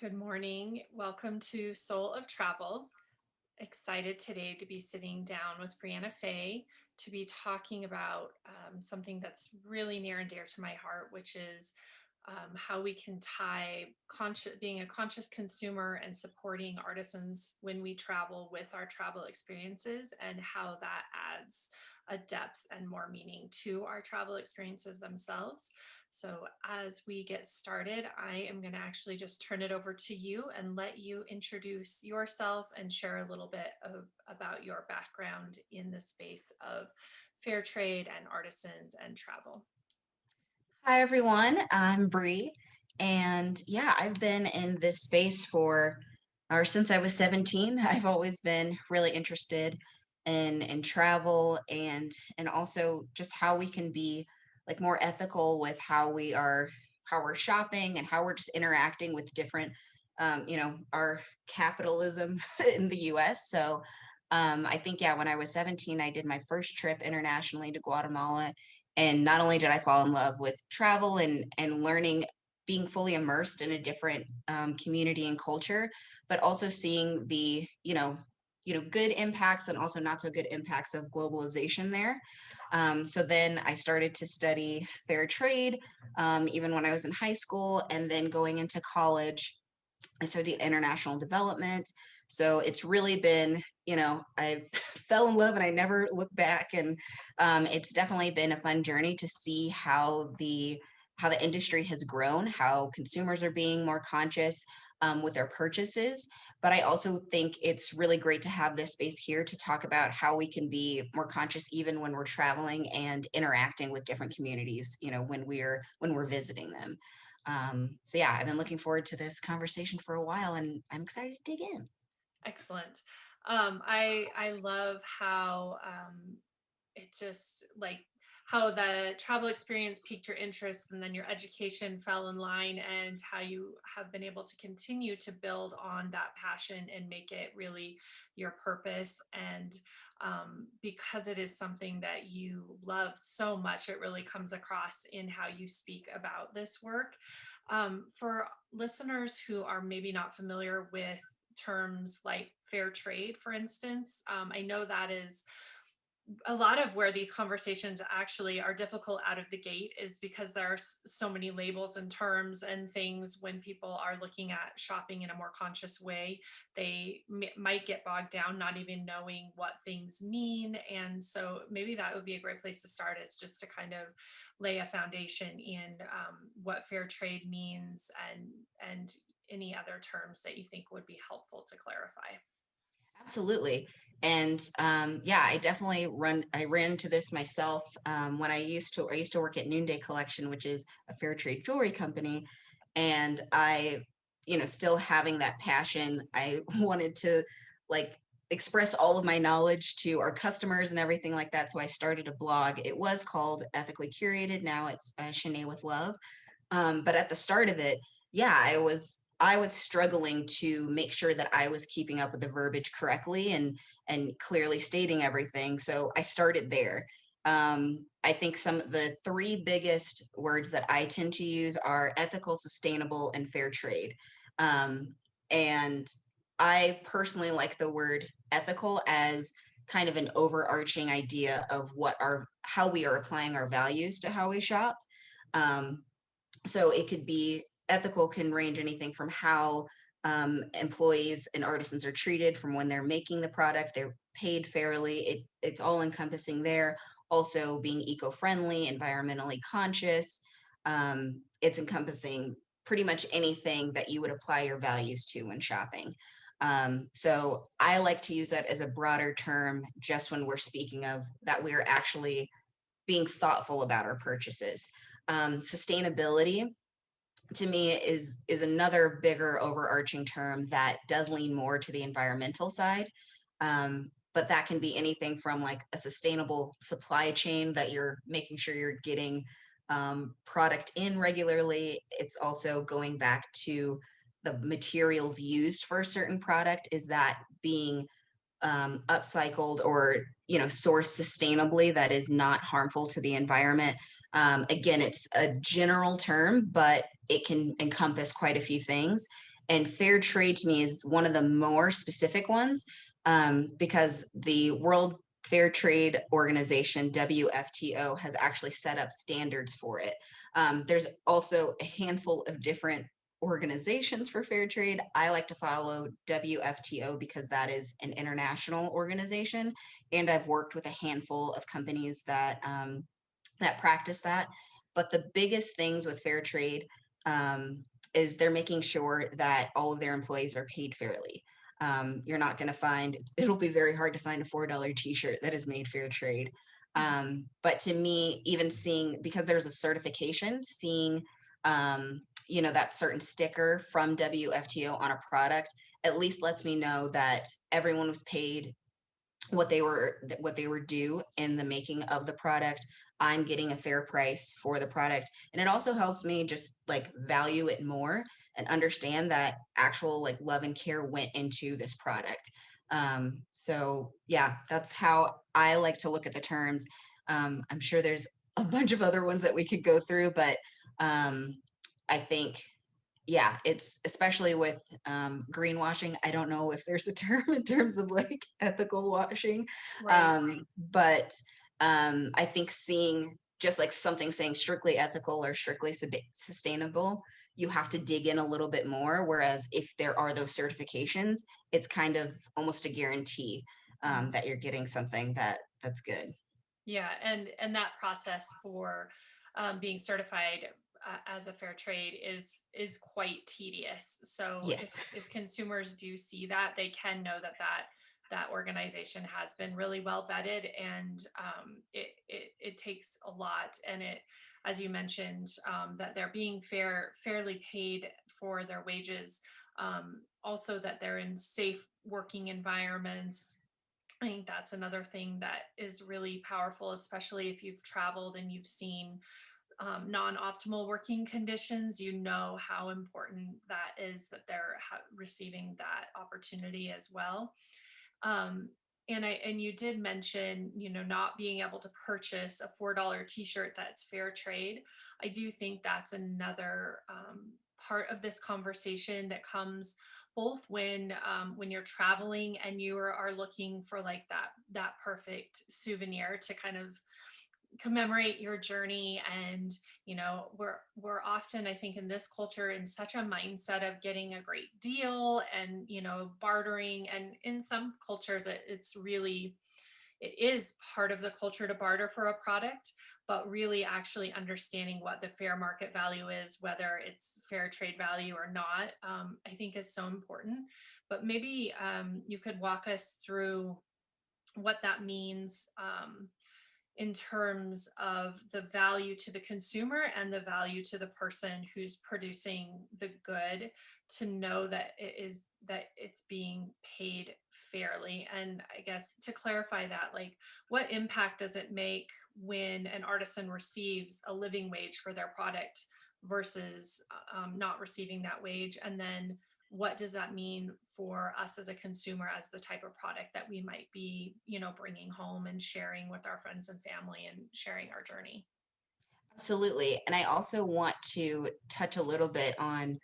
Good morning. Welcome to Soul of Travel. Excited today to be sitting down with Briana Faye to be talking about something that's really near and dear to my heart, which is how we can tie being a conscious consumer and supporting artisans when we travel with our travel experiences, and how that adds a depth and more meaning to our travel experiences themselves. So, as we get started, I am going to actually just turn it over to you and let you introduce yourself and share a little bit about your background in the space of fair trade and artisans and travel. Hi everyone, I'm Brie, and yeah, I've been in this space or since I was 17. I've always been really interested in travel and also just how we can be like more ethical with how we're shopping and how we're just interacting with different our capitalism in the US. So I think yeah, when I was 17, I did my first trip internationally to Guatemala, and not only did I fall in love with travel and learning, being fully immersed in a different community and culture, but also seeing the good impacts and also not so good impacts of globalization there. So then I started to study fair trade, even when I was in high school, and then going into college I studied international development. So it's really been, I fell in love and I never looked back. And it's definitely been a fun journey to see how the industry has grown, how consumers are being more conscious with their purchases. But I also think it's really great to have this space here to talk about how we can be more conscious even when we're traveling and interacting with different communities, when we're visiting them. So yeah, I've been looking forward to this conversation for a while, and I'm excited to dig in. Excellent. I love how it just like how the travel experience piqued your interest, and then your education fell in line, and how you have been able to continue to build on that passion and make it really your purpose. And because it is something that you love so much, it really comes across in how you speak about this work. For listeners who are maybe not familiar with terms like fair trade, for instance, I know that is a lot of where these conversations actually are difficult out of the gate, is because there are so many labels and terms and things. When people are looking at shopping in a more conscious way, they might get bogged down not even knowing what things mean. And so maybe that would be a great place to start, is just to kind of lay a foundation in what fair trade means, and any other terms that you think would be helpful to clarify. Absolutely. And yeah, I ran into this myself when I used to work at Noonday Collection, which is a fair trade jewelry company. And still having that passion, I wanted to like express all of my knowledge to our customers and everything like that. So I started a blog. It was called Ethically Curated. Now it's Shanae with Love. But at the start of it, yeah, I was struggling to make sure that I was keeping up with the verbiage correctly and clearly stating everything. So I started there. I think some of the three biggest words that I tend to use are ethical, sustainable, and fair trade. Um, and I personally like the word ethical as kind of an overarching idea of how we are applying our values to how we shop. Um, so it could be ethical, can range anything from how employees and artisans are treated from when they're making the product, they're paid fairly. It's all encompassing there. Also being eco-friendly, environmentally conscious. It's encompassing pretty much anything that you would apply your values to when shopping. So I like to use that as a broader term just when we're speaking of that we're actually being thoughtful about our purchases. Sustainability to me is another bigger overarching term that does lean more to the environmental side. But that can be anything from like a sustainable supply chain that you're making sure you're getting product in regularly. It's also going back to the materials used for a certain product. Is that being upcycled or sourced sustainably that is not harmful to the environment? Again, it's a general term, but it can encompass quite a few things. And fair trade to me is one of the more specific ones, because the World Fair Trade Organization, WFTO, has actually set up standards for it. There's also a handful of different organizations for fair trade. I like to follow WFTO because that is an international organization, and I've worked with a handful of companies that practice that. But the biggest things with fair trade, is they're making sure that all of their employees are paid fairly. You're not going to find, it'll be very hard to find a $4 t-shirt that is made fair trade. But to me, even seeing, because there's a certification, seeing, that certain sticker from WFTO on a product, at least lets me know that everyone was paid what they were due in the making of the product. I'm getting a fair price for the product, and it also helps me just like value it more and understand that actual like love and care went into this product. So yeah, that's how I like to look at the terms. I'm sure there's a bunch of other ones that we could go through, but I think, yeah, it's especially with greenwashing. I don't know if there's a term in terms of like ethical washing, Right. but I think seeing just like something saying strictly ethical or strictly sustainable, you have to dig in a little bit more. Whereas if there are those certifications, it's kind of almost a guarantee Mhm. that you're getting something that's good. Yeah, and that process for being certified as a fair trade is quite tedious. So Yes. if consumers do see that, they can know that that organization has been really well vetted, and it takes a lot. And it, as you mentioned, that they're being fairly paid for their wages. Also, that they're in safe working environments. I think that's another thing that is really powerful, especially if you've traveled and you've seen non-optimal working conditions. You know how important that is, that they're receiving that opportunity as well. Um, and you did mention, not being able to purchase a $4 t-shirt that's fair trade. I do think that's another part of this conversation that comes both when you're traveling and you are looking for like that perfect souvenir to kind of commemorate your journey. And we're often, I think, in this culture in such a mindset of getting a great deal and bartering. And in some cultures it is part of the culture to barter for a product, but really actually understanding what the fair market value is, whether it's fair trade value or not, I think is so important. But maybe you could walk us through what that means, in terms of the value to the consumer and the value to the person who's producing the good, to know that it's being paid fairly. And I guess to clarify that, like, what impact does it make when an artisan receives a living wage for their product versus not receiving that wage? And then what does that mean for us as a consumer, as the type of product that we might be, bringing home and sharing with our friends and family and sharing our journey? Absolutely. And I also want to touch a little bit on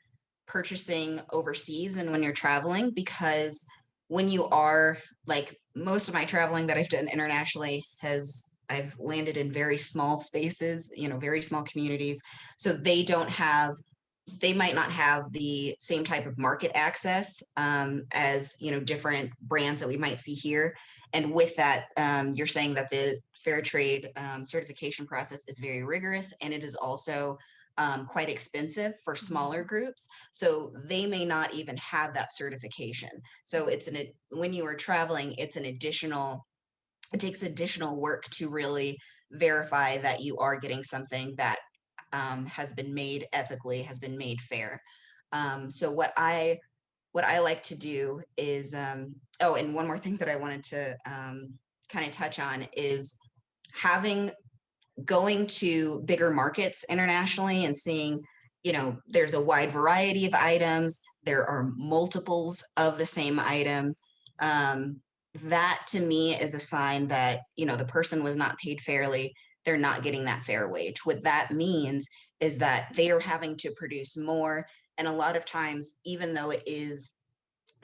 purchasing overseas and when you're traveling, because when you are like most of my traveling that I've done internationally has I've landed in very small spaces, very small communities. So they might not have the same type of market access, as different brands that we might see here. And with that, you're saying that the fair trade certification process is very rigorous, and it is also quite expensive for smaller Mhm. groups. So they may not even have that certification. So when you are traveling, it takes additional work to really verify that you are getting something that has been made ethically, has been made fair. So what I like to do is, oh, and one more thing that I wanted to kind of touch on is having going to bigger markets internationally and seeing, there's a wide variety of items. There are multiples of the same item. Um, that to me is a sign that, the person was not paid fairly. They're not getting that fair wage. What that means is that they are having to produce more, And a lot of times, even though it is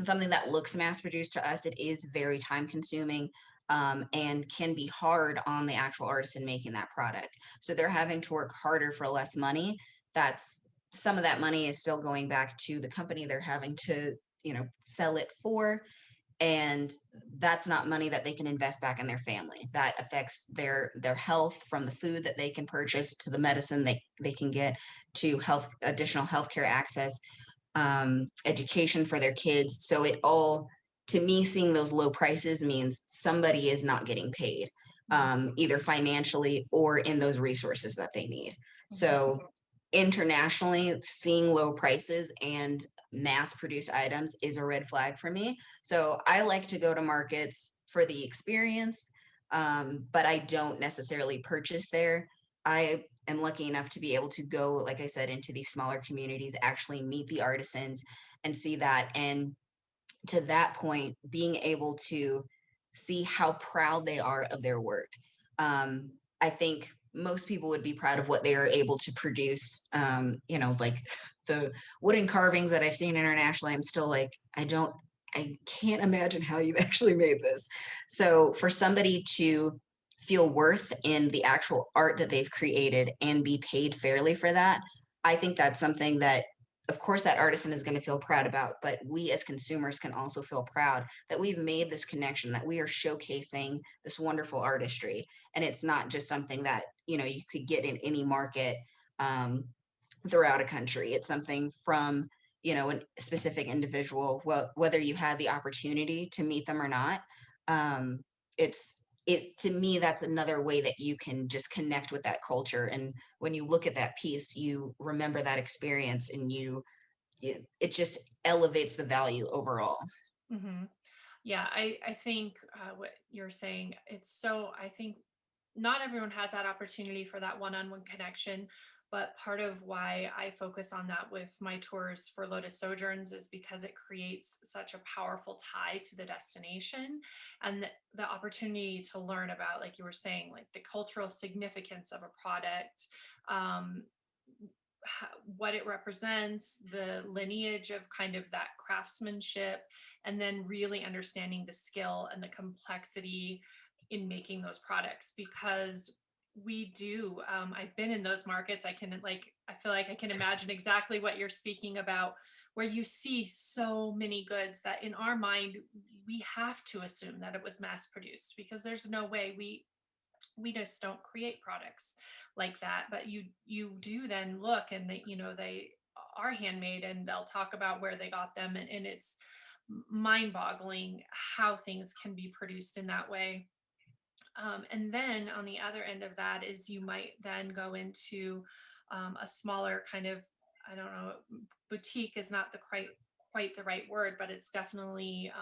something that looks mass produced to us, it is very time consuming, and can be hard on the actual artisan making that product. So they're having to work harder for less money. That's some of that money is still going back to the company they're having to, sell it for. And that's not money that they can invest back in their family. That affects their health, from the food that they can purchase to the medicine they can get, to additional healthcare access, education for their kids. So it all, to me, seeing those low prices means somebody is not getting paid, either financially or in those resources that they need. Mhm. So internationally, seeing low prices and mass produced items is a red flag for me. So I like to go to markets for the experience, but I don't necessarily purchase there. I am lucky enough to be able to go, like I said, into these smaller communities, actually meet the artisans and see that. And to that point, being able to see how proud they are of their work. I think most people would be proud of what they are able to produce. Like the wooden carvings that I've seen internationally, I'm still like, I can't imagine how you actually made this. So for somebody to feel worth in the actual art that they've created and be paid fairly for that, I think that's something that, of course, that artisan is going to feel proud about, but we as consumers can also feel proud that we've made this connection, that we are showcasing this wonderful artistry. And it's not just something that, you could get in any market, throughout a country. It's something from, a specific individual, whether you had the opportunity to meet them or not. It's, to me, that's another way that you can just connect with that culture. And when you look at that piece, you remember that experience, and it just elevates the value overall. Mhm. Yeah, I think what you're saying, I think not everyone has that opportunity for that one-on-one connection, but part of why I focus on that with my tours for Lotus Sojourns is because it creates such a powerful tie to the destination, and the opportunity to learn about, like you were saying, like the cultural significance of a product, um, what it represents, the lineage of kind of that craftsmanship, and then really understanding the skill and the complexity in making those products. Because I've been in those markets. I feel like I can imagine exactly what you're speaking about, where you see so many goods that in our mind, we have to assume that it was mass produced, because there's no way we just don't create products like that. But you do then look, and they are handmade, and they'll talk about where they got them, and it's mind boggling how things can be produced in that way. And then on the other end of that is you might then go into a smaller kind of, I don't know, boutique is not the quite the right word, but it's definitely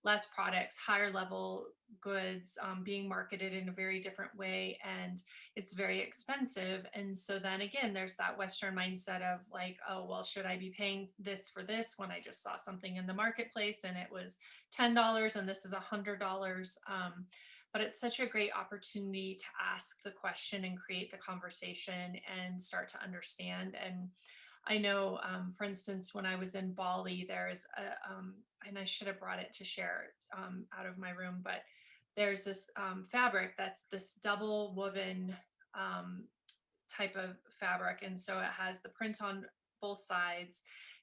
less products, higher level goods, being marketed in a very different way, and it's very expensive. And so then again, there's that Western mindset of like, oh well, should I be paying this for this when I just saw something in the marketplace and it was $10 and this is $100? But it's such a great opportunity to ask the question and create the conversation and start to understand. And I know, for instance, when I was in Bali, and I should have brought it to share out of my room, but there's this fabric that's this double woven um, type of fabric. And so it has the print on both sides.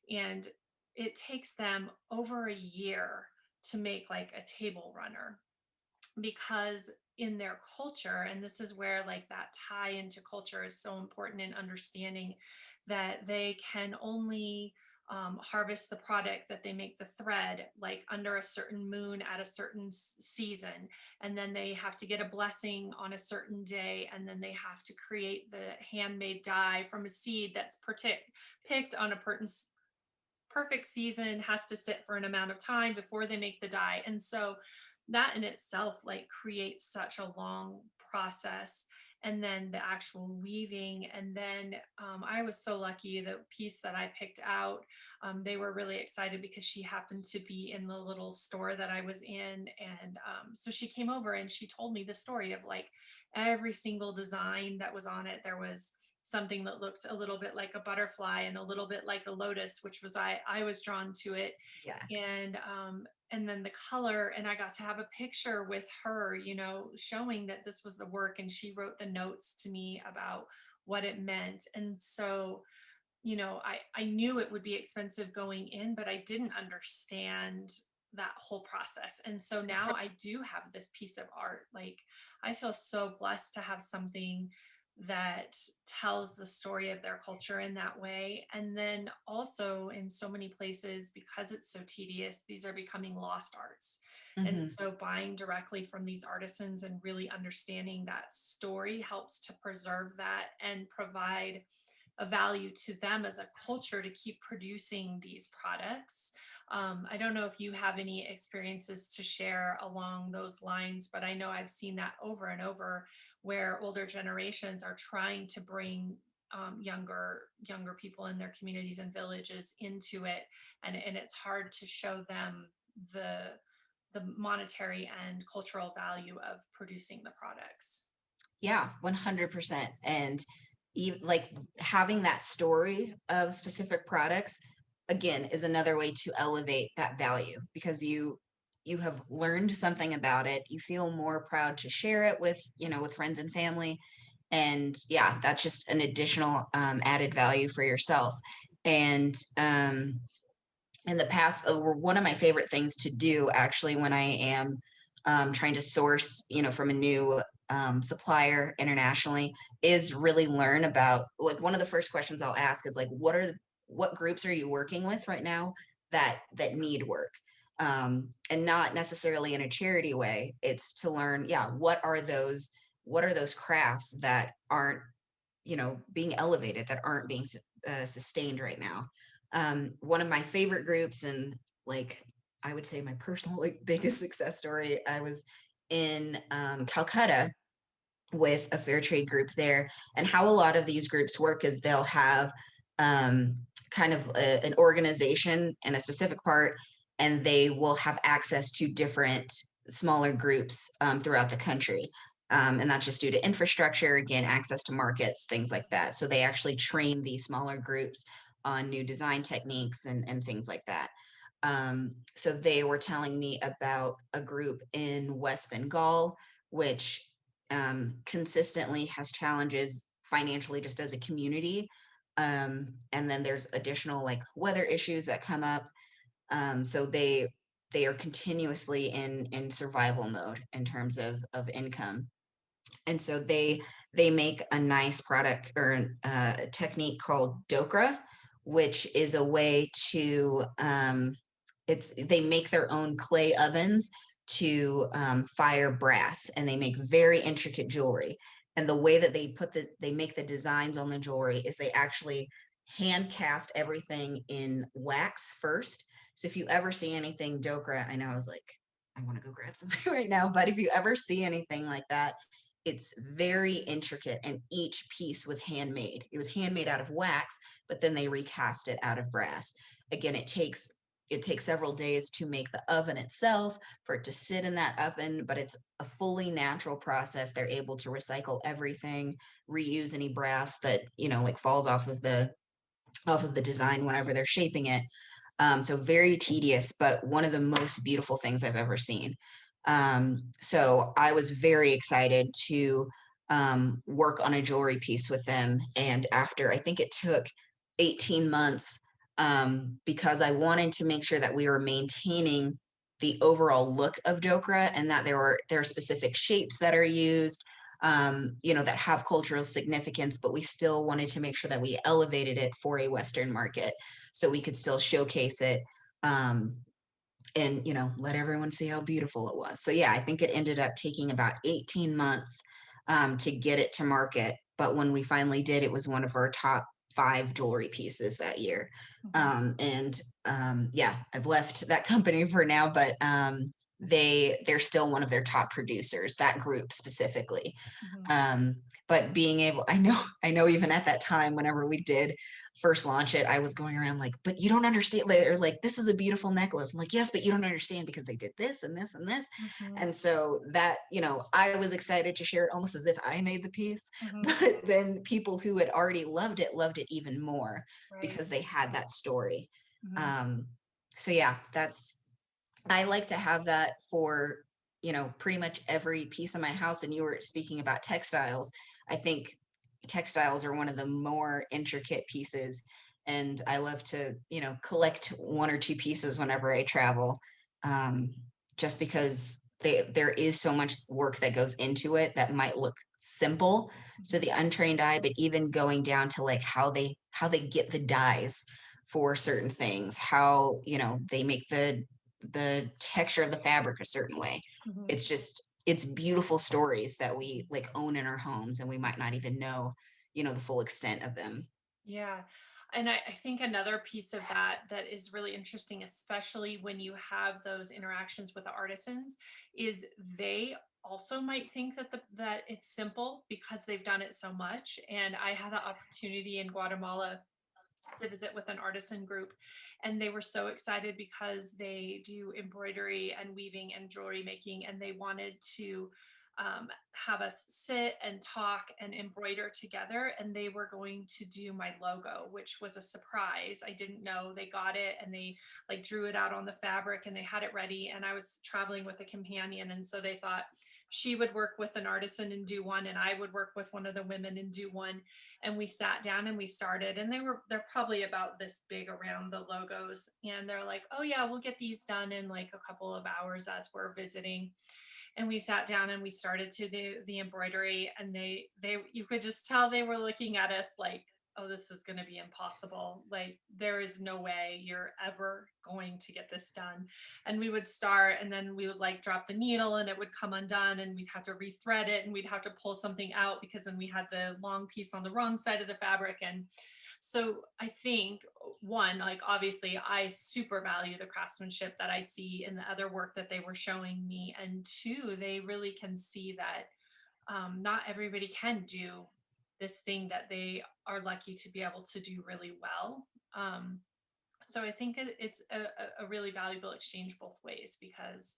And it takes them over a year to make like a table runner, because in their culture, and this is where like that tie into culture is so important in understanding that they can only harvest the product, that they make the thread like under a certain moon at a certain season, and then they have to get a blessing on a certain day, and then they have to create the handmade dye from a seed that's picked on a perfect season, has to sit for an amount of time before they make the dye. And so that in itself like creates such a long process. And then the actual weaving, and then I was so lucky, the piece that I picked out, they were really excited because she happened to be in the little store that I was in. And so she came over and she told me the story of like every single design that was on it. There was something that looks a little bit like a butterfly and a little bit like a lotus, which was I was drawn to it. Yeah. And then the color, and I got to have a picture with her, you know, showing that this was the work, and she wrote the notes to me about what it meant. And so, you know, I knew it would be expensive going in, but I didn't understand that whole process. And so now I do have this piece of art. Like, I feel so blessed to have something that tells the story of their culture in that way. And then also, in so many places, because it's so tedious, these are becoming lost arts. And Hmm. so buying directly from these artisans and really understanding that story helps to preserve that and provide a value to them as a culture to keep producing these products. I don't know if you have any experiences to share along those lines, but I know I've seen that over and over, where older generations are trying to bring younger people in their communities and villages into it, and it's hard to show them the monetary and cultural value of producing the products. Yeah, 100%. And even like having that story of specific products again is another way to elevate that value because you have learned something about it. You feel more proud to share it with, with friends and family. And yeah, that's just an additional added value for yourself. And in the past, one of my favorite things to do actually when I am trying to source, from a new supplier internationally is really learn about like one of the first questions I'll ask is like, what groups are you working with right now that need work? And not necessarily in a charity way. It's to learn, yeah, what are those crafts that aren't, being elevated, that aren't being sustained right now. One of my favorite groups, and like I would say my personal like biggest success story, I was in Calcutta with a fair trade group there. And how a lot of these groups work is they'll have um, kind of an organization in a specific part, and they will have access to different smaller groups throughout the country. And that's just due to infrastructure, again, access to markets, things like that. So they actually train these smaller groups on new design techniques and things like that. So they were telling me about a group in West Bengal, which consistently has challenges financially just as a community. And then there's additional like weather issues that come up. So they are continuously in survival mode in terms of income. And so they make a nice product or a technique called dokra, which is a way to it's they make their own clay ovens to fire brass, and they make very intricate jewelry. And the way that they make the designs on the jewelry is they actually hand cast everything in wax first. So if you ever see anything dokra, I know I was like, I want to go grab something right now, but if you ever see anything like that, it's very intricate, and each piece was handmade. It was handmade out of wax, but then they recast it out of brass. Again, it takes several days to make the oven itself, for it to sit in that oven, but it's a fully natural process. They're able to recycle everything, reuse any brass that, like falls off of the design whenever they're shaping it. So very tedious, but one of the most beautiful things I've ever seen. So I was very excited to work on a jewelry piece with them. And after, I think it took 18 months, because I wanted to make sure that we were maintaining the overall look of Dokra, and that there are specific shapes that are used, that have cultural significance, but we still wanted to make sure that we elevated it for a Western market so we could still showcase it, and let everyone see how beautiful it was. So yeah, I think it ended up taking about 18 months to get it to market, but when we finally did, it was one of our top 5 jewelry pieces that year. Mhm. And yeah, I've left that company for now, but they're still one of their top producers, that group specifically. Mhm. um, but being able, I know even at that time, whenever we did first launch it, I was going around like, but you don't understand, or like, this is a beautiful necklace. I'm like, yes, but you don't understand because they did this and this and this. Mhm. And so that, I was excited to share it almost as if I made the piece, Mhm. but then people who had already loved it even more Right. because they had that story. Mhm. Um, so yeah, I like to have that for, pretty much every piece of my house. And you were speaking about textiles. I think textiles are one of the more intricate pieces. And I love to, collect one or two pieces whenever I travel, um, just because there is so much work that goes into it that might look simple to Mhm. the untrained eye, but even going down to like how they get the dyes for certain things, how, they make the texture of the fabric a certain way. Mhm. It's beautiful stories that we like own in our homes and we might not even know, the full extent of them. Yeah. And I think another piece of that that is really interesting, especially when you have those interactions with the artisans, is they also might think that it's simple because they've done it so much. And I had the opportunity in Guatemala to visit with an artisan group, and they were so excited because they do embroidery and weaving and jewelry making, and they wanted to have us sit and talk and embroider together, and they were going to do my logo, which was a surprise. I didn't know. They got it and they like drew it out on the fabric and they had it ready, and I was traveling with a companion, and so they thought she would work with an artisan and do one, and I would work with one of the women and do one. And we sat down and we started, and they're probably about this big around the logos, and they're like, oh yeah, we'll get these done in like a couple of hours as we're visiting. And we sat down and we started to do the embroidery, and they you could just tell they were looking at us like, oh, this is going to be impossible, like there is no way you're ever going to get this done. And we would start, and then we would like drop the needle and it would come undone, and we'd have to rethread it, and we'd have to pull something out because then we had the long piece on the wrong side of the fabric. And so I think, one, like obviously I super value the craftsmanship that I see in the other work that they were showing me. And two, they really can see that not everybody can do this thing that they are lucky to be able to do really well. So I think it's a really valuable exchange both ways, because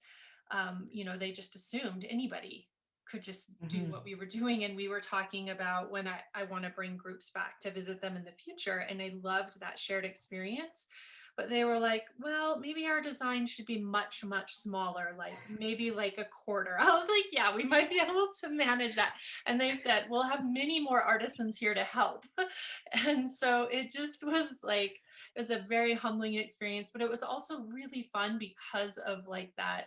they just assumed anybody could just do Mhm. what we were doing. And we were talking about when I want to bring groups back to visit them in the future, and I loved that shared experience. But they were like, well, maybe our design should be much, much smaller, like maybe like a quarter. I was like, yeah, we might be able to manage that. And they said, we'll have many more artisans here to help. And so it just was like, it was a very humbling experience, but it was also really fun because of like that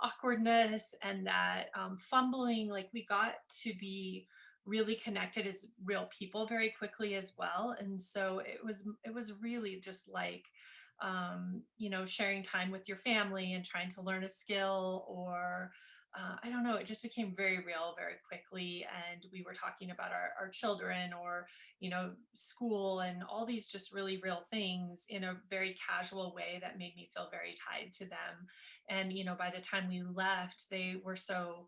awkwardness and that fumbling. Like we got to be really connected as real people very quickly as well. And so it was really just like sharing time with your family and trying to learn a skill, or I don't know, it just became very real very quickly. And we were talking about our children, or school, and all these just really real things in a very casual way that made me feel very tied to them. And by the time we left, they were so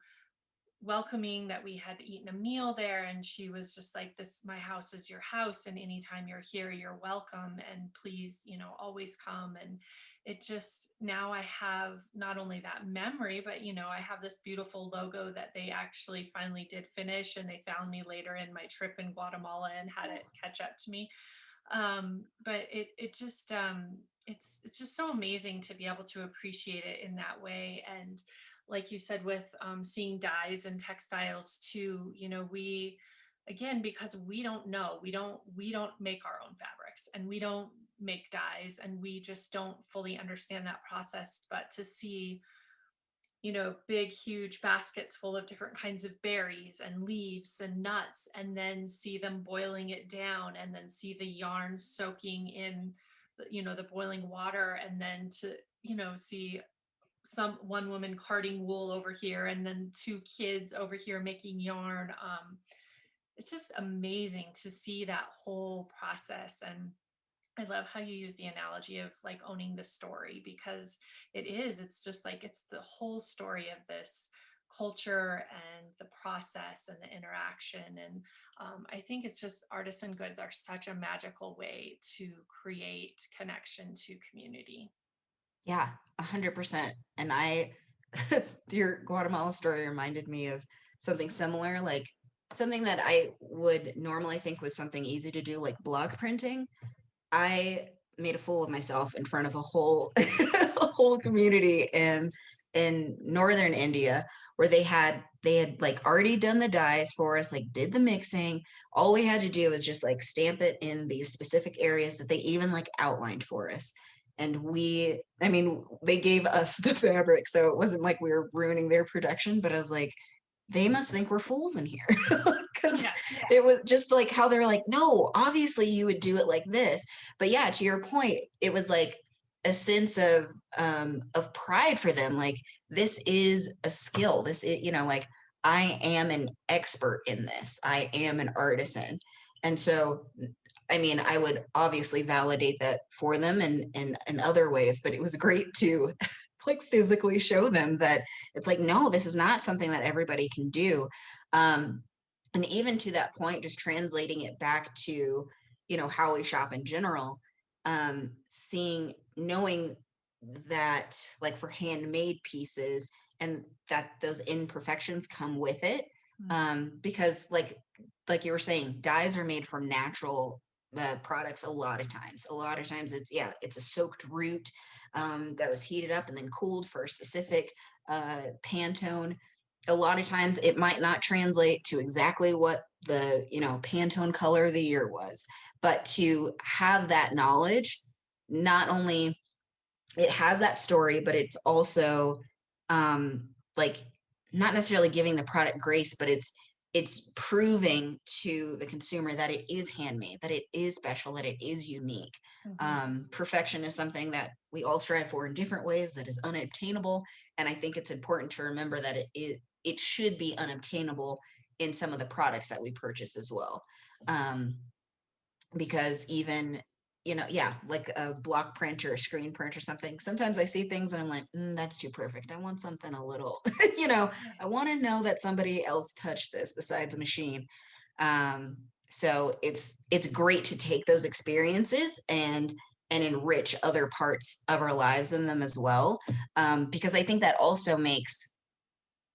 welcoming that we had eaten a meal there, and she was just like, this, my house is your house, and anytime you're here you're welcome, and please always come. And it just, now I have not only that memory, but I have this beautiful logo that they actually finally did finish, and they found me later in my trip in Guatemala and had it catch up to me. But it just it's just so amazing to be able to appreciate it in that way. And like you said, with seeing dyes and textiles too, we, again, because we don't know, we don't make our own fabrics, and we don't make dyes, and we just don't fully understand that process. But to see big, huge baskets full of different kinds of berries and leaves and nuts, and then see them boiling it down, and then see the yarn soaking in the boiling water, and then to see one woman carding wool over here, and then two kids over here making yarn. It's just amazing to see that whole process. And I love how you use the analogy of like owning the story, because it's just like it's the whole story of this culture and the process and the interaction. And I think it's just artisan goods are such a magical way to create connection to community. Yeah, 100%. And your Guatemala story reminded me of something similar, like something that I would normally think was something easy to do, like block printing. I made a fool of myself in front of a whole a whole community in northern India where they had like already done the dyes for us, like did the mixing. All we had to do was just like stamp it in these specific areas that they even like outlined for us. And I mean, they gave us the fabric, so it wasn't like we were ruining their production, but I was like, they must think we're fools in here. Because Yeah. it was just like how they're like, no, obviously you would do it like this. But yeah, to your point, it was like a sense of pride for them. Like this is a skill. This is, like I am an expert in this. I am an artisan. And so I mean, I would obviously validate that for them in other ways, but it was great to like physically show them that it's like, no, this is not something that everybody can do. Um, and even to that point, just translating it back to, how we shop in general, knowing that like for handmade pieces and that those imperfections come with it. Because like you were saying, dyes are made from natural products a lot of times it's a soaked root that was heated up and then cooled for a specific Pantone. A lot of times it might not translate to exactly what the Pantone color of the year was, but to have that knowledge, not only it has that story, but it's also like not necessarily giving the product grace, but it's proving to the consumer that it is handmade, that it is special, that it is unique. Perfection is something that we all strive for in different ways that is unobtainable. And I think it's important to remember that it should be unobtainable in some of the products that we purchase as well. Because even yeah, like a block print or a screen print or something. Sometimes I see things and I'm like, that's too perfect. I want something a little, I want to know that somebody else touched this besides a machine. So it's great to take those experiences and enrich other parts of our lives in them as well. Because I think that also makes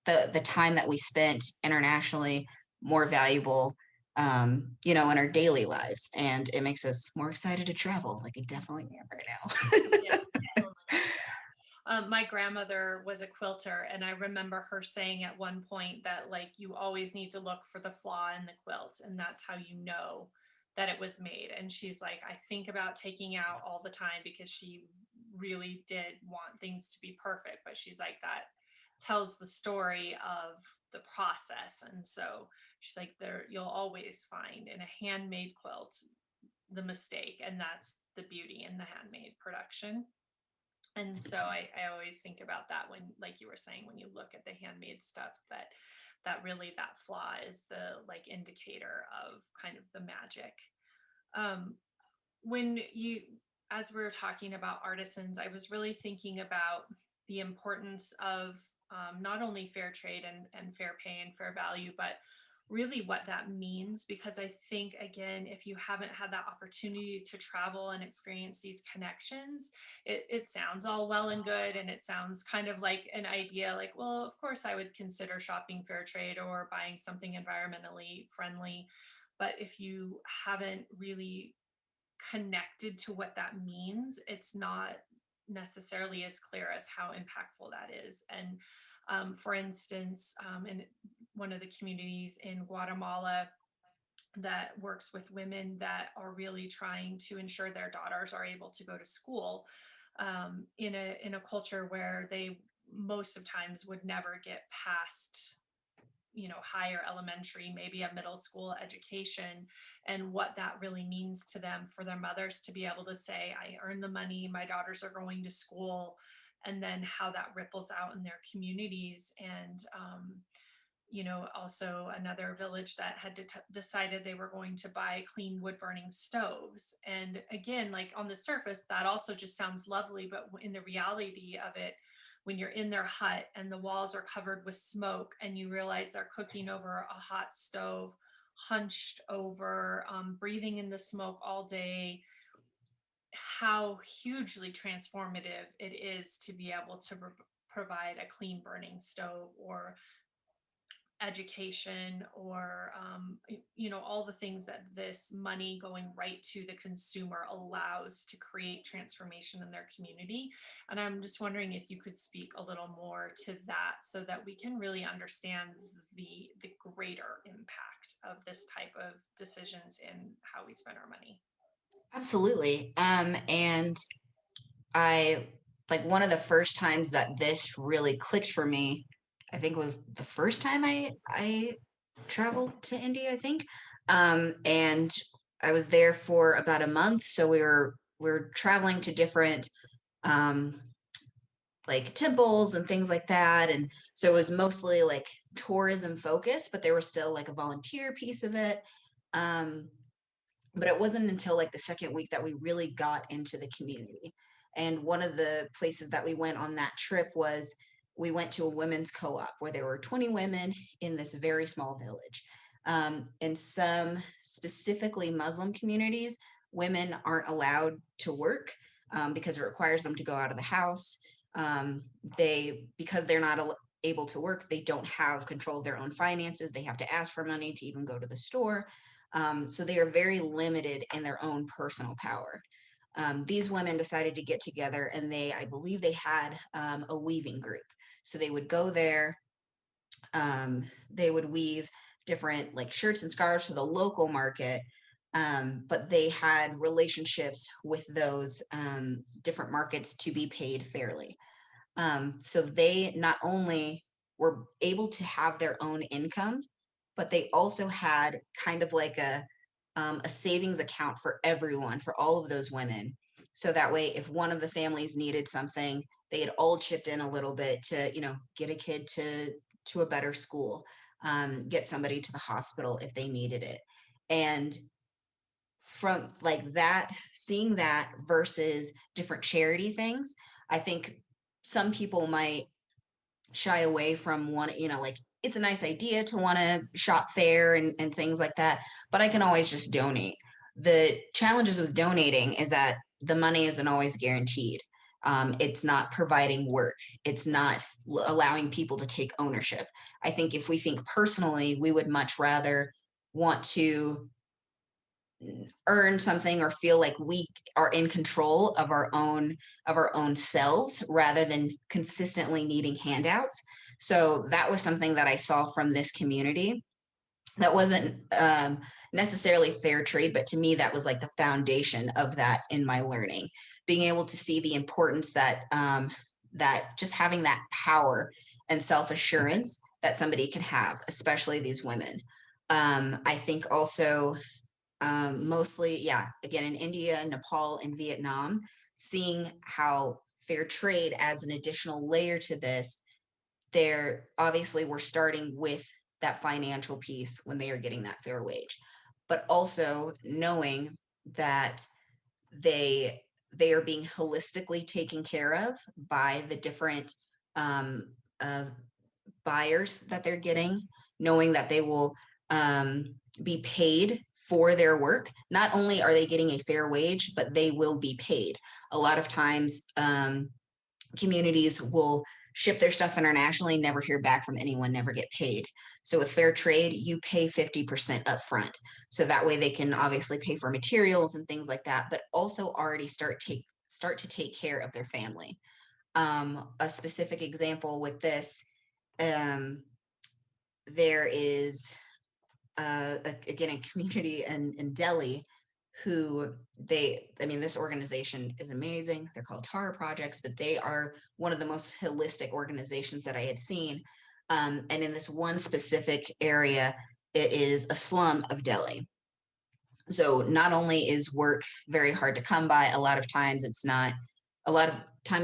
the time that we spent internationally more valuable in our daily lives, and it makes us more excited to travel. Like I definitely am right now. Yeah. Oh my gosh, yes. My grandmother was a quilter, and I remember her saying at one point that like you always need to look for the flaw in the quilt, and that's how you know that it was made. And she's like, I think about taking out all the time because she really did want things to be perfect, but she's like that tells the story of the process. And so she's like, there you'll always find in a handmade quilt the mistake, and that's the beauty in the handmade production. And so I always think about that when, like you were saying, when you look at the handmade stuff, that really that flaw is the like indicator of kind of the magic. um, when you as we were talking about artisans, I was really thinking about the importance of not only fair trade and fair pay and fair value, but really what that means. Because I think, again, if you haven't had that opportunity to travel and experience these connections, it sounds all well and good. And it sounds kind of like an idea like, well, of course, I would consider shopping fair trade or buying something environmentally friendly. But if you haven't really connected to what that means, it's not necessarily as clear as how impactful that is. And for instance, in one of the communities in Guatemala that works with women that are really trying to ensure their daughters are able to go to school, in a culture where they most of times would never get past higher elementary, maybe a middle school education, and what that really means to them, for their mothers to be able to say, I earn the money, my daughters are going to school, and then how that ripples out in their communities. And also another village that had decided they were going to buy clean wood burning stoves. And again, like on the surface, that also just sounds lovely, but in the reality of it, when you're in their hut and the walls are covered with smoke and you realize they're cooking over a hot stove, hunched over, breathing in the smoke all day, how hugely transformative it is to be able to provide a clean burning stove, or education, or all the things that this money going right to the consumer allows to create transformation in their community. And I'm just wondering if you could speak a little more to that, so that we can really understand the greater impact of this type of decisions in how we spend our money. Absolutely. And I like one of the first times that this really clicked for me, I think was the first time I traveled to India, I think. And I was there for about a month. So we were traveling to different um like temples and things like that. And so it was mostly like tourism focused, but there was still like a volunteer piece of it. Um, but it wasn't until like the second week that we really got into the community. And one of the places that we went on that trip was we went to a women's co-op where there were 20 women in this very small village. In some specifically Muslim communities, women aren't allowed to work because it requires them to go out of the house. Because they're not able to work, they don't have control of their own finances. They have to ask for money to even go to the store. So they are very limited in their own personal power. These women decided to get together, and I believe they had a weaving group. So they would go there, they would weave different like shirts and scarves for the local market. But they had relationships with those different markets to be paid fairly. So they not only were able to have their own income, but they also had kind of like a savings account for everyone, for all of those women. So that way, if one of the families needed something, they had all chipped in a little bit to, get a kid to a better school, get somebody to the hospital if they needed it. And from like that, seeing that versus different charity things, I think some people might shy away from one, like it's a nice idea to want to shop fair and things like that, but I can always just donate. The challenges with donating is that the money isn't always guaranteed. It's not providing work. It's not allowing people to take ownership. I think if we think personally, we would much rather want to earn something or feel like we are in control of our own selves rather than consistently needing handouts. So that was something that I saw from this community that wasn't necessarily fair trade, but to me that was like the foundation of that in my learning, being able to see the importance that just having that power and self-assurance that somebody can have, especially these women. I think also mostly, yeah, again, in India, Nepal, and Vietnam, seeing how fair trade adds an additional layer to this. There obviously we're starting with that financial piece when they are getting that fair wage, but also knowing that they they are being holistically taken care of by the different um, uh, buyers that they're getting, knowing that they will um, be paid for their work. Not only are they getting a fair wage, but they will be paid. A lot of times, communities will ship their stuff internationally, never hear back from anyone, never get paid. So with fair trade, you pay 50% upfront. So that way they can obviously pay for materials and things like that, but also already start to take care of their family. A specific example with this, um, there is again a community in Delhi who I mean, this organization is amazing. They're called Tara Projects, but they are one of the most holistic organizations that I had seen. And in this one specific area, it is a slum of Delhi. So not only is work very hard to come by, a lot of times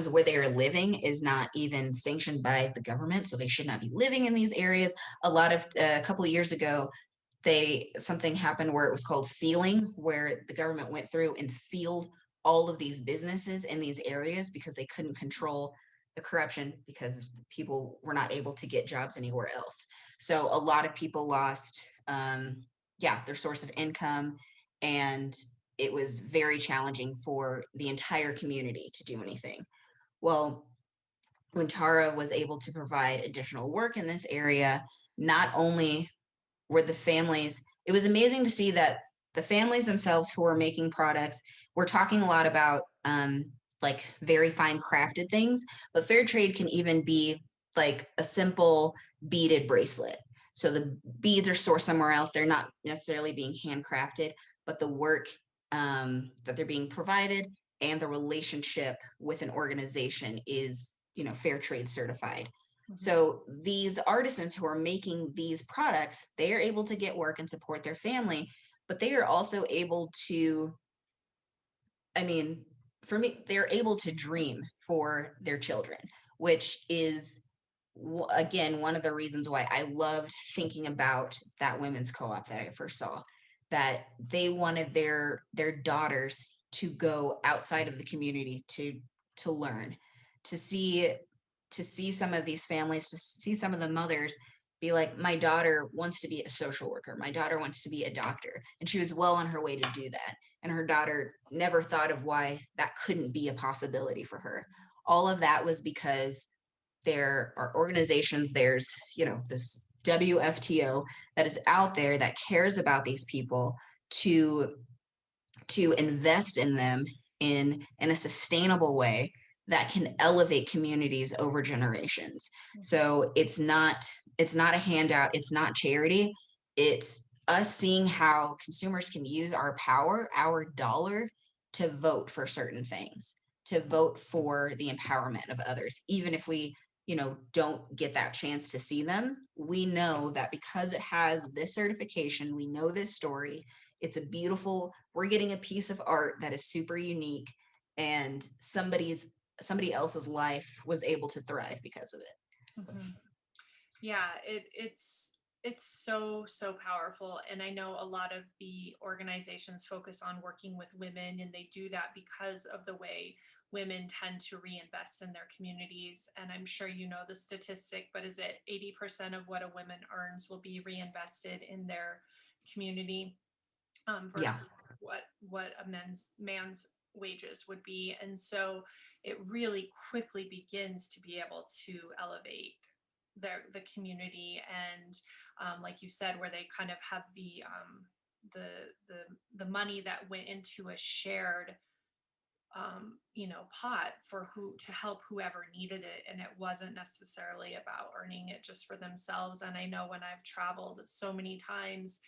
where they are living is not even sanctioned by the government, so they should not be living in these areas. A couple of years ago, something happened where it was called sealing, where the government went through and sealed all of these businesses in these areas because they couldn't control the corruption because people were not able to get jobs anywhere else. So a lot of people lost, their source of income, and it was very challenging for the entire community to do anything. Well, when Tara was able to provide additional work in this area, not only were the families, it was amazing to see that the families themselves who were making products, we're talking a lot about like very fine crafted things, but fair trade can even be like a simple beaded bracelet. So the beads are sourced somewhere else. They're not necessarily being handcrafted, but the work that they're being provided and the relationship with an organization is, fair trade certified. So these artisans who are making these products, they are able to get work and support their family, but they are also able to, I mean, for me, they're able to dream for their children, which is again one of the reasons why I loved thinking about that women's co-op that I first saw, that they wanted their daughters to go outside of the community to learn, to see some of these families, to see some of the mothers be like, my daughter wants to be a social worker, my daughter wants to be a doctor, and she was well on her way to do that, and her daughter never thought of why that couldn't be a possibility for her. All of that was because there are organizations, there's this WFTO that is out there that cares about these people, to invest in them in a sustainable way that can elevate communities over generations. So it's not a handout, it's not charity, it's us seeing how consumers can use our power, our dollar, to vote for certain things, to vote for the empowerment of others, even if we don't get that chance to see them. We know that because it has this certification, we know this story, it's a beautiful, we're getting a piece of art that is super unique, and somebody else's life was able to thrive because of it. Yeah, it's so powerful, and I know a lot of the organizations focus on working with women, and they do that because of the way women tend to reinvest in their communities. And I'm sure you know the statistic, but is it 80% of what a woman earns will be reinvested in their community, Yeah. versus what a man's wages would be. And so it really quickly begins to be able to elevate the community. And like you said, where they kind of have the the money that went into a shared pot for who to help whoever needed it, and it wasn't necessarily about earning it just for themselves. And I know when I've traveled so many times,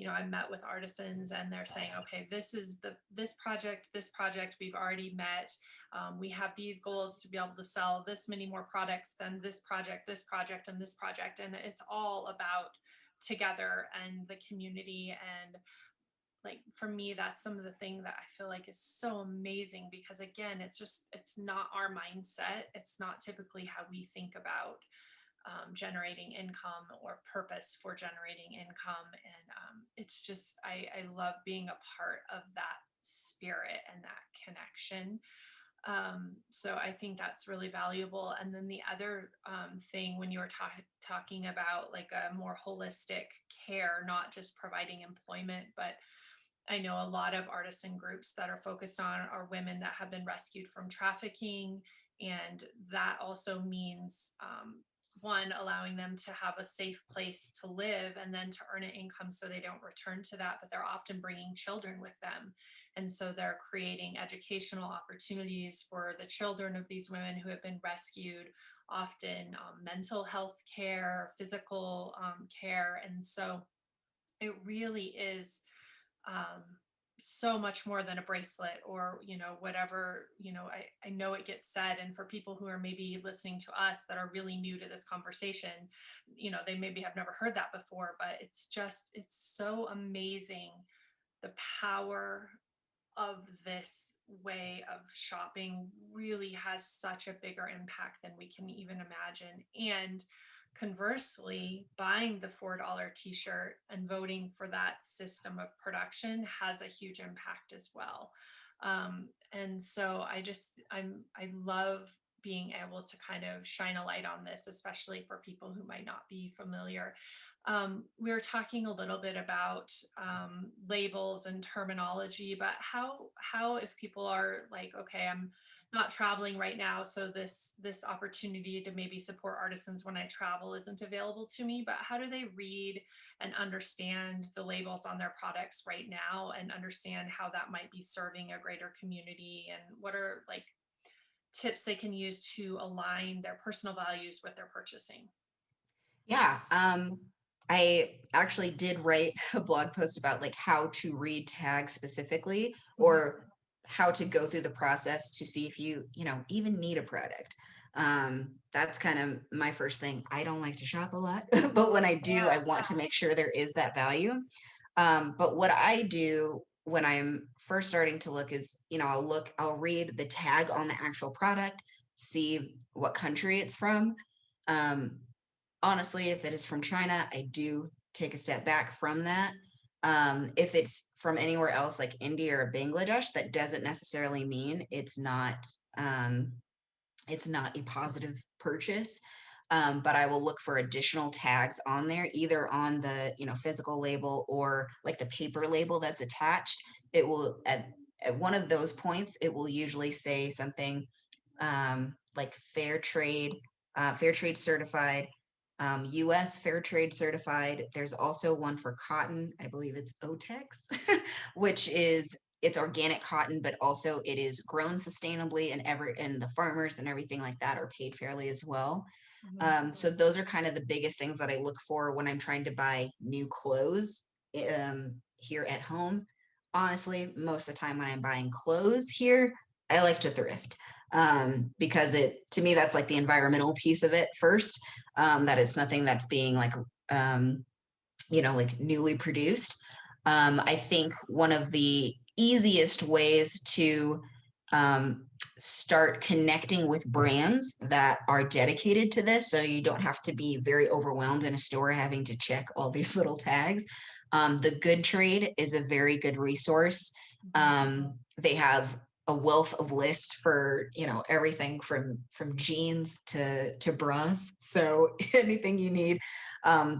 I met with artisans and they're saying, okay, this project we've already met. We have these goals to be able to sell this many more products than this project, and this project, and it's all about together and the community. And like for me, that's some of the thing that I feel like is so amazing, because again, it's not our mindset, it's not typically how we think about generating income or purpose for generating income. And it's just I love being a part of that spirit and that connection. So I think that's really valuable. And then the other thing, when you were talking about like a more holistic care, not just providing employment, but I know a lot of artisan groups that are focused on are women that have been rescued from trafficking. And that also means, one, allowing them to have a safe place to live and then to earn an income so they don't return to that. But they're often bringing children with them. And so they're creating educational opportunities for the children of these women who have been rescued, often mental health care, physical care. And so it really is um, so much more than a bracelet or whatever. I know it gets said, and for people who are maybe listening to us that are really new to this conversation, they maybe have never heard that before, but it's so amazing, the power of this way of shopping really has such a bigger impact than we can even imagine. And conversely, buying the $4 t-shirt and voting for that system of production has a huge impact as well. And so I love being able to kind of shine a light on this, especially for people who might not be familiar. We were talking a little bit about labels and terminology, but how if people are like, okay, I'm not traveling right now, so this opportunity to maybe support artisans when I travel isn't available to me, but how do they read and understand the labels on their products right now and understand how that might be serving a greater community, and what are like tips they can use to align their personal values with their purchasing? Yeah, I actually did write a blog post about like how to read tags specifically, Mhm. or how to go through the process to see if you know, even need a product. That's kind of my first thing. I don't like to shop a lot, but when I do, I Yeah. want to make sure there is that value. But what I do when I'm first starting to look is, you know, I'll read the tag on the actual product, see what country it's from. Um, Honestly, if it is from China, I do take a step back from that. If it's from anywhere else like India or Bangladesh, that doesn't necessarily mean um, it's not a positive purchase. But I will look for additional tags on there, either on the, you know, physical label or like the paper label that's attached. It will at one of those points, it will usually say something like fair trade certified, US fair trade certified. There's also one for cotton. I believe it's Otex, which is it's organic cotton, but also it is grown sustainably, and the farmers and everything like that are paid fairly as well. Mhm. So those are kind of the biggest things that I look for when I'm trying to buy new clothes here at home. Honestly, most of the time when I'm buying clothes here, I like to thrift, because it to me that's like the environmental piece of it first. That it's nothing that's being like um, you know, like newly produced. I think one of the easiest ways to um, start connecting with brands that are dedicated to this, so you don't have to be very overwhelmed in a store having to check all these little tags. The Good Trade is a very good resource. Mhm. They have a wealth of list for, you know, everything from jeans to bras. So anything you need,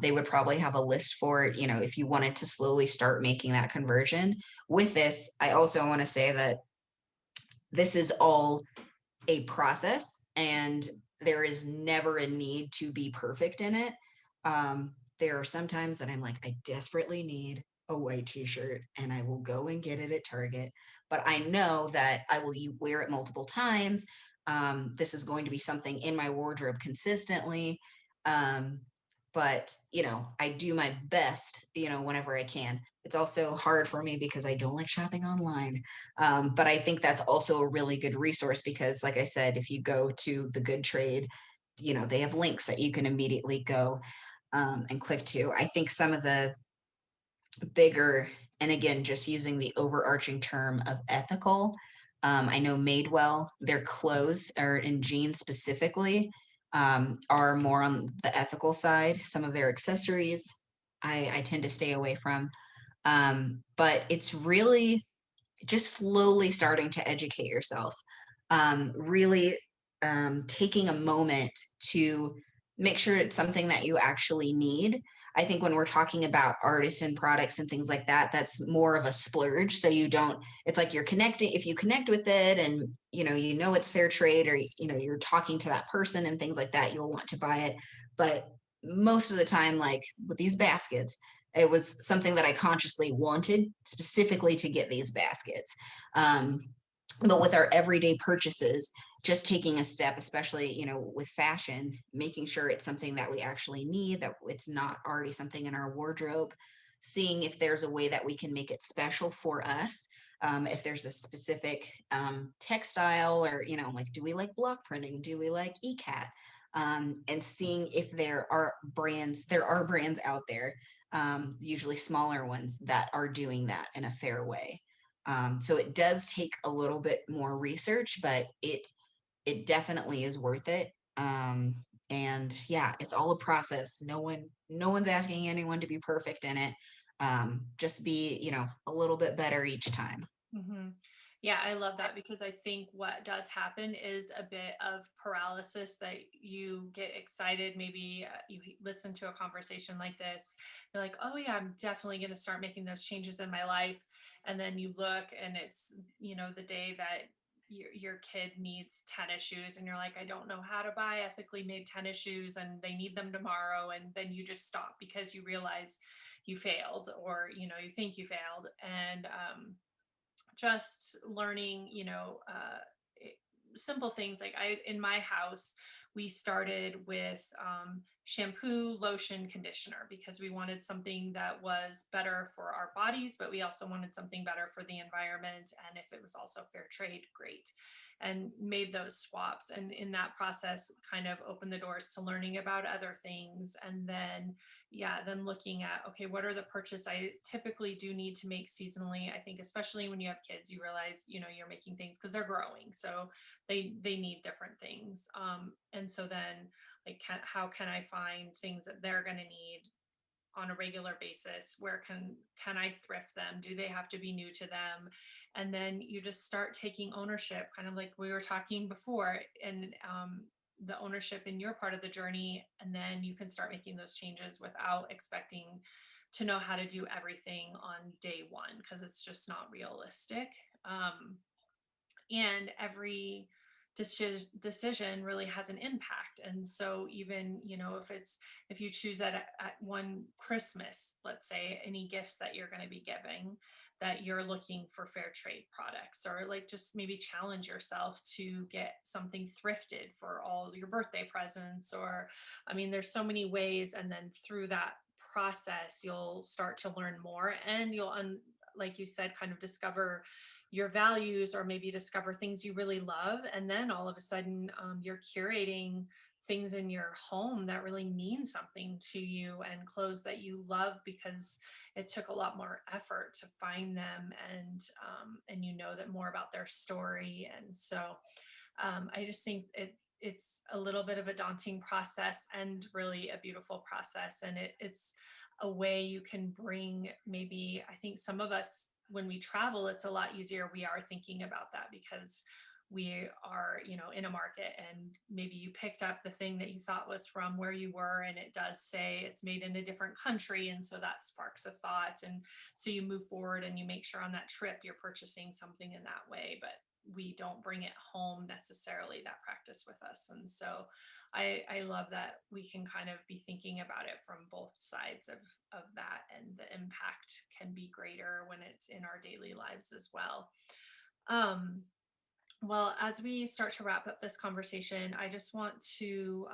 they would probably have a list for it, you know, if you wanted to slowly start making that conversion. With this, I also want to say that this is all a process, and there is never a need to be perfect in it. There are some times that I'm like, I desperately need a white t-shirt and I will go and get it at Target, but I know that I will wear it multiple times. This is going to be something in my wardrobe consistently. Um, but you know, I do my best, you know, whenever I can. It's also hard for me because I don't like shopping online. But I think that's also a really good resource because, like I said, if you go to the Good Trade, you know, they have links that you can immediately go and click to. I think some of the bigger, and again, just using the overarching term of ethical, I know Madewell, their clothes or in jeans specifically are more on the ethical side. Some of their accessories I tend to stay away from. But it's really just slowly starting to educate yourself, really taking a moment to make sure it's something that you actually need. I think when we're talking about artisan products and things like that, that's more of a splurge. So you don't, it's like you're connecting, if you connect with it and you know it's fair trade, or you know you're talking to that person and things like that, you'll want to buy it. But most of the time, like with these baskets, it was something that I consciously wanted specifically to get these baskets. Um, but with our everyday purchases, just taking a step, especially, you know, with fashion, making sure it's something that we actually need, that it's not already something in our wardrobe, seeing if there's a way that we can make it special for us. If there's a specific textile, or, you know, like, do we like block printing? Do we like ECAT? And seeing if there are brands out there, usually smaller ones, that are doing that in a fair way. So it does take a little bit more research, but it definitely is worth it. And yeah, it's all a process. No one's asking anyone to be perfect in it. Just be, you know, a little bit better each time. Mhm. Yeah, I love that because I think what does happen is a bit of paralysis that you get excited. Maybe you listen to a conversation like this, you're like, oh, yeah, I'm definitely going to start making those changes in my life. And then you look and it's, the day that your kid needs tennis shoes and you're like, I don't know how to buy ethically made tennis shoes and they need them tomorrow. And then you just stop because you realize you failed or, you think you failed. And, just learning, simple things like in my house, we started with shampoo, lotion, conditioner because we wanted something that was better for our bodies, but we also wanted something better for the environment. And if it was also fair trade, great. And made those swaps. And in that process, kind of opened the doors to learning about other things. And then, yeah, then looking at, okay, what are the purchase I typically do need to make seasonally? I think especially when you have kids, you realize, you're making things because they're growing. So they need different things. And so then like how can I find things that they're going to need on a regular basis? Where can I thrift them? Do they have to be new to them? And then you just start taking ownership, kind of like we were talking before, and the ownership in your part of the journey. And then you can start making those changes without expecting to know how to do everything on day one because it's just not realistic. And every decision really has an impact. And so even, if you choose that at one Christmas, let's say, any gifts that you're going to be giving, that you're looking for fair trade products, or like just maybe challenge yourself to get something thrifted for all your birthday presents. Or I mean, there's so many ways. And then through that process, you'll start to learn more, and you'll like you said, kind of discover your values, or maybe discover things you really love. And then all of a sudden, you're curating things in your home that really mean something to you, and clothes that you love because it took a lot more effort to find them. And that more about their story. And so I just think it's a little bit of a daunting process and really a beautiful process. And it's a way you can bring, maybe, I think some of us, when we travel, it's a lot easier. We are thinking about that because we are, in a market, and maybe you picked up the thing that you thought was from where you were, and it does say it's made in a different country. And so that sparks a thought. And so you move forward and you make sure on that trip you're purchasing something in that way. But we don't bring it home necessarily, that practice, with us. And so I love that we can kind of be thinking about it from both sides of that, and the impact can be greater when it's in our daily lives as well. Um, well, as we start to wrap up this conversation, I just want to,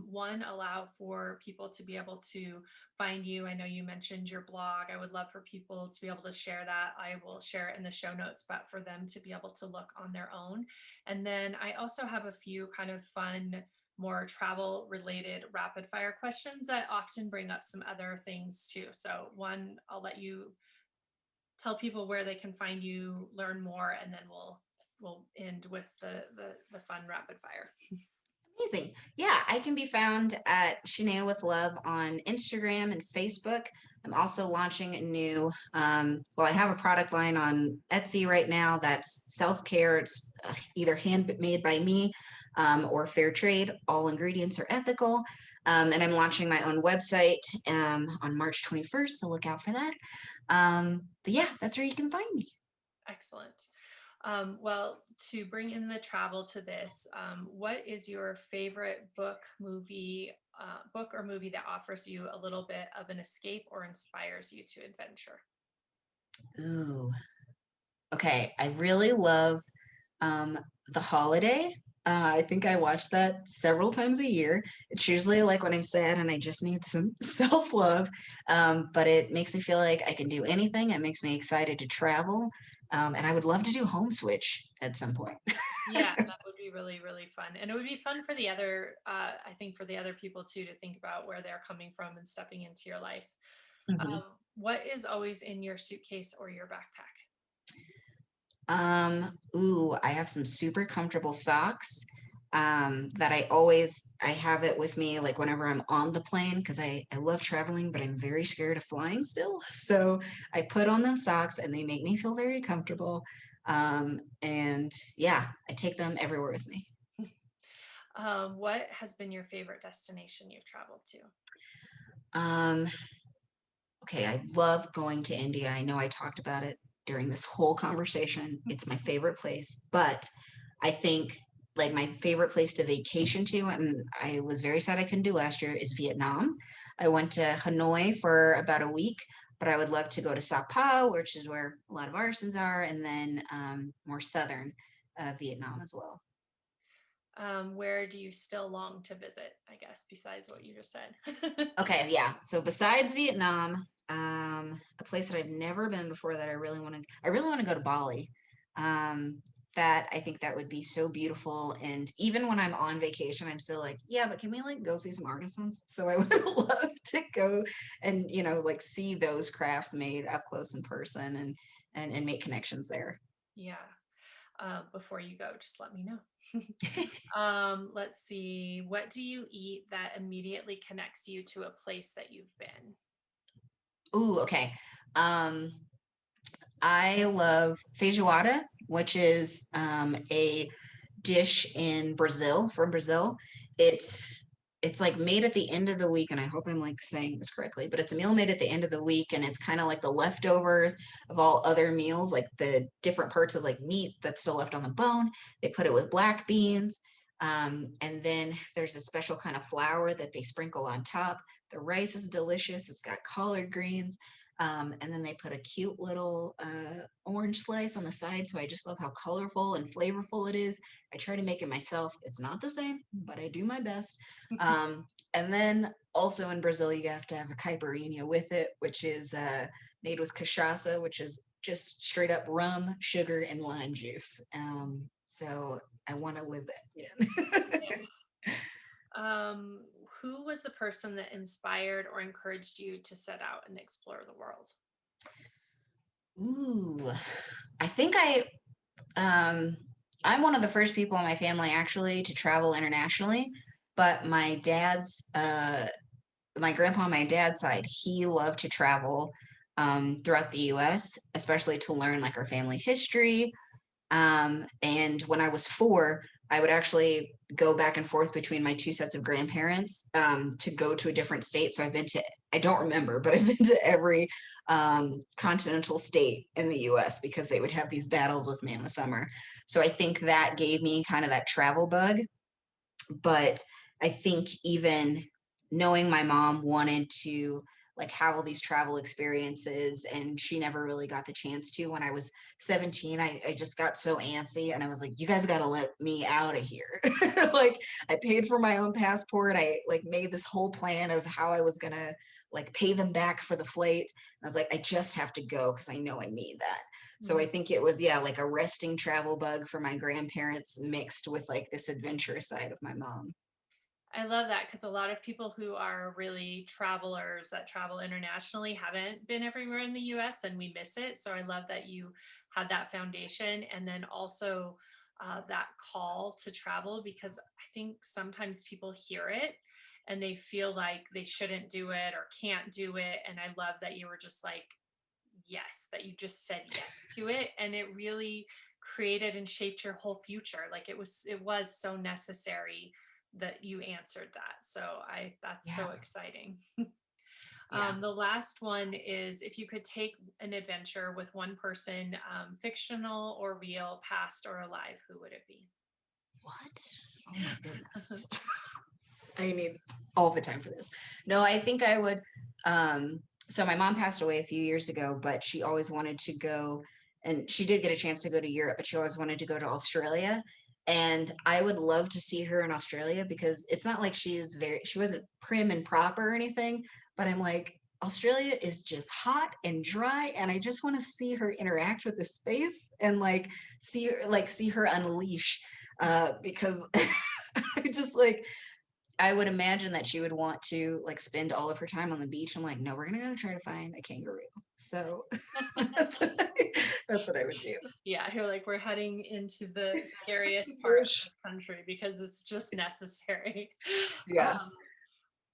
one, allow for people to be able to find you. I know you mentioned your blog. I would love for people to be able to share that. I will share it in the show notes, but for them to be able to look on their own. And then I also have a few kind of fun, more travel related rapid fire questions that often bring up some other things too. So, one, I'll let you tell people where they can find you, learn more, and then we'll end with the fun rapid fire. Amazing. Yeah, I can be found at Shania with Love on Instagram and Facebook. I'm also launching a new, I have a product line on Etsy right now that's self-care. It's either handmade by me or fair trade. All ingredients are ethical. And I'm launching my own website on March 21st, so look out for that. But yeah, that's where you can find me. Excellent. Well, to bring in the travel to this, what is your favorite book or movie that offers you a little bit of an escape or inspires you to adventure? Ooh, okay. I really love The Holiday. I think I watch that several times a year. It's usually like when I'm sad and I just need some self-love. But it makes me feel like I can do anything. It makes me excited to travel. And I would love to do Home Switch at some point. Yeah, that would be really, really fun. And it would be fun for the other, I think for the other people too, to think about where they're coming from and stepping into your life. Mhm. What is always in your suitcase or your backpack? I have some super comfortable socks that I have it with me like whenever I'm on the plane because I love traveling, but I'm very scared of flying still. So I put on those socks and they make me feel very comfortable. And yeah, I take them everywhere with me. What has been your favorite destination you've traveled to? Um, okay, I love going to India. I know I talked about it during this whole conversation. It's my favorite place, but I think like my favorite place to vacation to, and I was very sad I couldn't do last year, is Vietnam. I went to Hanoi for about a week, but I would love to go to Sao Paulo, which is where a lot of artisans are, and then more southern Vietnam as well. Where do you still long to visit, I guess, besides what you just said? Okay, yeah. So besides Vietnam, a place that I've never been before that I really want to go to Bali. Um, that I think that would be so beautiful. And even when I'm on vacation, I'm still like, yeah, but can we like go see some artisans? So I would love to go and, like see those crafts made up close in person and make connections there. Yeah. Before you go, just let me know. Let's see. What do you eat that immediately connects you to a place that you've been? Ooh, okay. Um, I love feijoada, which is a dish in Brazil, from Brazil. It's it's like made at the end of the week, and I hope I'm like saying this correctly, but it's a meal made at the end of the week, and it's kind of like the leftovers of all other meals, like the different parts of like meat that's still left on the bone. They put it with black beans. And then there's a special kind of flour that they sprinkle on top. The rice is delicious. It's got collard greens. And then they put a cute little orange slice on the side. So I just love how colorful and flavorful it is. I try to make it myself. It's not the same, but I do my best. And then also in Brazil, you have to have a caipirinha with it, which is made with cachaça, which is just straight up rum, sugar, and lime juice. So I want to live that again. Um, who was the person that inspired or encouraged you to set out and explore the world? Ooh, I think um, I'm one of the first people in my family actually to travel internationally, but my grandpa on my dad's side, he loved to travel throughout the US, especially to learn like our family history. And when I was 4, I would actually go back and forth between my two sets of grandparents to go to a different state. So I don't remember, but I've been to every continental state in the US because they would have these battles with me in the summer. So I think that gave me kind of that travel bug. But I think even knowing my mom wanted to like have all these travel experiences and she never really got the chance to when I was 17, I just got so antsy and I was like, you guys got to let me out of here. Like I paid for my own passport. I like made this whole plan of how I was going to like pay them back for the flight. I was like, I just have to go because I know I need that. So I Mm. think it was, yeah, like a resting travel bug for my grandparents mixed with like this adventurous side of my mom. I love that because a lot of people who are really travelers that travel internationally haven't been everywhere in the US and we miss it. So I love that you had that foundation and then also that call to travel because I think sometimes people hear it and they feel like they shouldn't do it or can't do it. And I love that you were just like, yes, that you just said yes to it. And it really created and shaped your whole future. Like it was so necessary that you answered that. So that's Yeah. so exciting. Yeah. The last one is if you could take an adventure with one person, fictional or real, past or alive, who would it be? What? Oh my goodness. I need all the time for this. No, I think I would. So my mom passed away a few years ago, but she always wanted to go, and she did get a chance to go to Europe, but she always wanted to go to Australia. And I would love to see her in Australia because it's not like she wasn't prim and proper or anything, but I'm like, Australia is just hot and dry, and I just want to see her interact with the space and like see her unleash because I just like I would imagine that she would want to like spend all of her time on the beach. I'm like, no, we're gonna go try to find a kangaroo. So that's what I would do. Yeah, you're like, we're heading into the scariest part of Bush. this country because it's just necessary. Yeah. Um,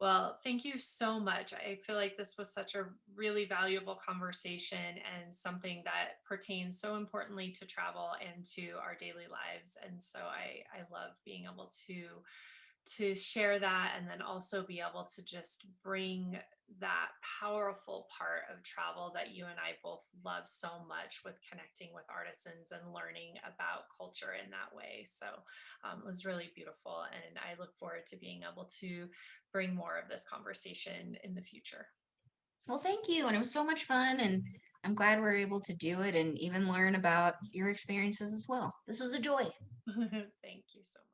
Well, thank you so much. I feel like this was such a really valuable conversation and something that pertains so importantly to travel and to our daily lives. And so I love being able to share that, and then also be able to just bring that powerful part of travel that you and I both love so much, with connecting with artisans and learning about culture in that way. So it was really beautiful, and I look forward to being able to bring more of this conversation in the future. Well, thank you. And it was so much fun. And I'm glad we are able to do it and even learn about your experiences as well. This was a joy. Thank you so much.